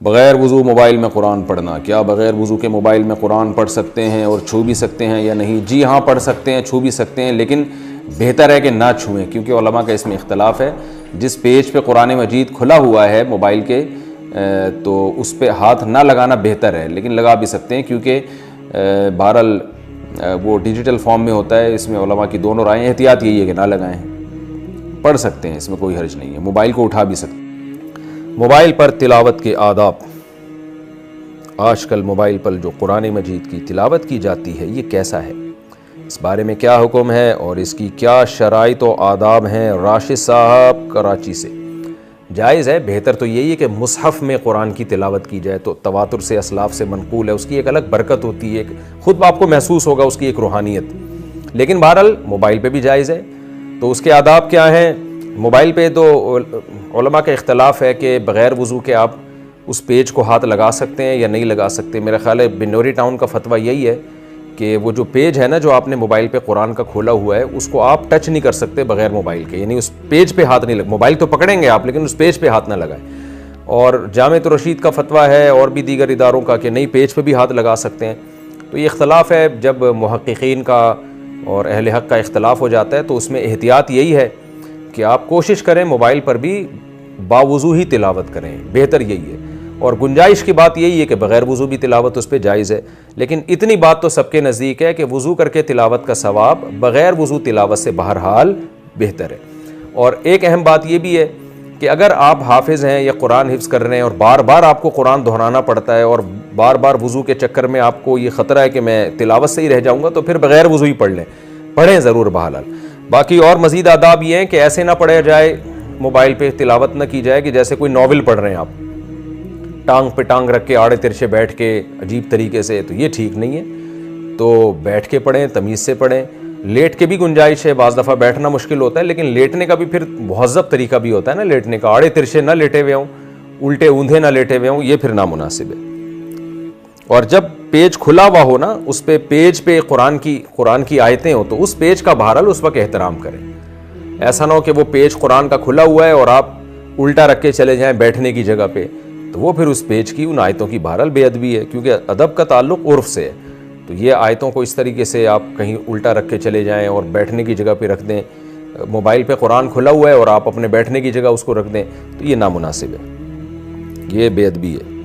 بغیر وضو موبائل میں قرآن پڑھنا، کیا بغیر وضو کے موبائل میں قرآن پڑھ سکتے ہیں اور چھو بھی سکتے ہیں یا نہیں؟ جی ہاں، پڑھ سکتے ہیں، چھو بھی سکتے ہیں، لیکن بہتر ہے کہ نہ چھوئیں، کیونکہ علماء کا اس میں اختلاف ہے۔ جس پیج پہ قرآن مجید کھلا ہوا ہے موبائل کے تو اس پہ ہاتھ نہ لگانا بہتر ہے، لیکن لگا بھی سکتے ہیں، کیونکہ بہرحال وہ ڈیجیٹل فارم میں ہوتا ہے۔ اس میں علماء کی دونوں رائیں، احتیاط یہی ہے کہ نہ لگائیں، پڑھ سکتے ہیں، اس میں کوئی حرج نہیں ہے، موبائل کو اٹھا بھی سکتے ہیں۔ موبائل پر تلاوت کے آداب۔ آج کل موبائل پر جو قرآن مجید کی تلاوت کی جاتی ہے یہ کیسا ہے، اس بارے میں کیا حکم ہے اور اس کی کیا شرائط و آداب ہیں؟ راشد صاحب کراچی سے۔ جائز ہے، بہتر تو یہی ہے کہ مصحف میں قرآن کی تلاوت کی جائے، تو تواتر سے اسلاف سے منقول ہے، اس کی ایک الگ برکت ہوتی ہے، خود آپ کو محسوس ہوگا اس کی ایک روحانیت۔ لیکن بہرحال موبائل پہ بھی جائز ہے، تو اس کے آداب کیا ہیں؟ موبائل پہ تو علماء کا اختلاف ہے کہ بغیر وضو کے آپ اس پیج کو ہاتھ لگا سکتے ہیں یا نہیں لگا سکتے۔ میرا خیال ہے بنوری ٹاؤن کا فتویٰ یہی ہے کہ وہ جو پیج ہے نا جو آپ نے موبائل پہ قرآن کا کھولا ہوا ہے، اس کو آپ ٹچ نہیں کر سکتے بغیر موبائل کے، یعنی اس پیج پہ ہاتھ نہیں موبائل تو پکڑیں گے آپ، لیکن اس پیج پہ ہاتھ نہ لگائیں۔ اور جامعۃ الرشید کا فتویٰ ہے اور بھی دیگر اداروں کا کہ نہیں، پیج پہ بھی ہاتھ لگا سکتے ہیں۔ تو یہ اختلاف ہے، جب محققین کا اور اہل حق کا اختلاف ہو جاتا ہے تو اس میں احتیاط یہی ہے کہ آپ کوشش کریں موبائل پر بھی باوضو ہی تلاوت کریں، بہتر یہی ہے۔ اور گنجائش کی بات یہی ہے کہ بغیر وضو بھی تلاوت اس پہ جائز ہے، لیکن اتنی بات تو سب کے نزدیک ہے کہ وضو کر کے تلاوت کا ثواب بغیر وضو تلاوت سے بہرحال بہتر ہے۔ اور ایک اہم بات یہ بھی ہے کہ اگر آپ حافظ ہیں یا قرآن حفظ کر رہے ہیں اور بار بار آپ کو قرآن دہرانا پڑتا ہے اور بار بار وضو کے چکر میں آپ کو یہ خطرہ ہے کہ میں تلاوت سے ہی رہ جاؤں گا، تو پھر بغیر وضو ہی پڑھ لیں، پڑھیں ضرور بہرحال۔ باقی اور مزید آداب یہ ہیں کہ ایسے نہ پڑھا جائے، موبائل پہ تلاوت نہ کی جائے کہ جیسے کوئی ناول پڑھ رہے ہیں آپ، ٹانگ پہ ٹانگ رکھ کے آڑے ترچے بیٹھ کے عجیب طریقے سے، تو یہ ٹھیک نہیں ہے۔ تو بیٹھ کے پڑھیں، تمیز سے پڑھیں۔ لیٹ کے بھی گنجائش ہے، بعض دفعہ بیٹھنا مشکل ہوتا ہے، لیکن لیٹنے کا بھی پھر مہذب طریقہ بھی ہوتا ہے نا لیٹنے کا، آڑے ترچے نہ لیٹے ہوئے ہوں، الٹے اوندھے نہ لیٹے ہوئے ہوں، یہ پھر نامناسب ہے۔ اور جب پیج کھلا ہوا ہو نا، اس پہ پیج پہ قرآن کی آیتیں ہوں تو اس پیج کا بہرحال اس وقت احترام کریں۔ ایسا نہ ہو کہ وہ پیج قرآن کا کھلا ہوا ہے اور آپ الٹا رکھ کے چلے جائیں بیٹھنے کی جگہ پہ، تو وہ پھر اس پیج کی، ان آیتوں کی بہرحال بے ادبی ہے، کیونکہ ادب کا تعلق عرف سے ہے۔ تو یہ آیتوں کو اس طریقے سے آپ کہیں الٹا رکھ کے چلے جائیں اور بیٹھنے کی جگہ پہ رکھ دیں، موبائل پہ قرآن کھلا ہوا ہے اور آپ اپنے بیٹھنے کی جگہ اس کو رکھ دیں، تو یہ نامناسب ہے، یہ بے ادبی ہے۔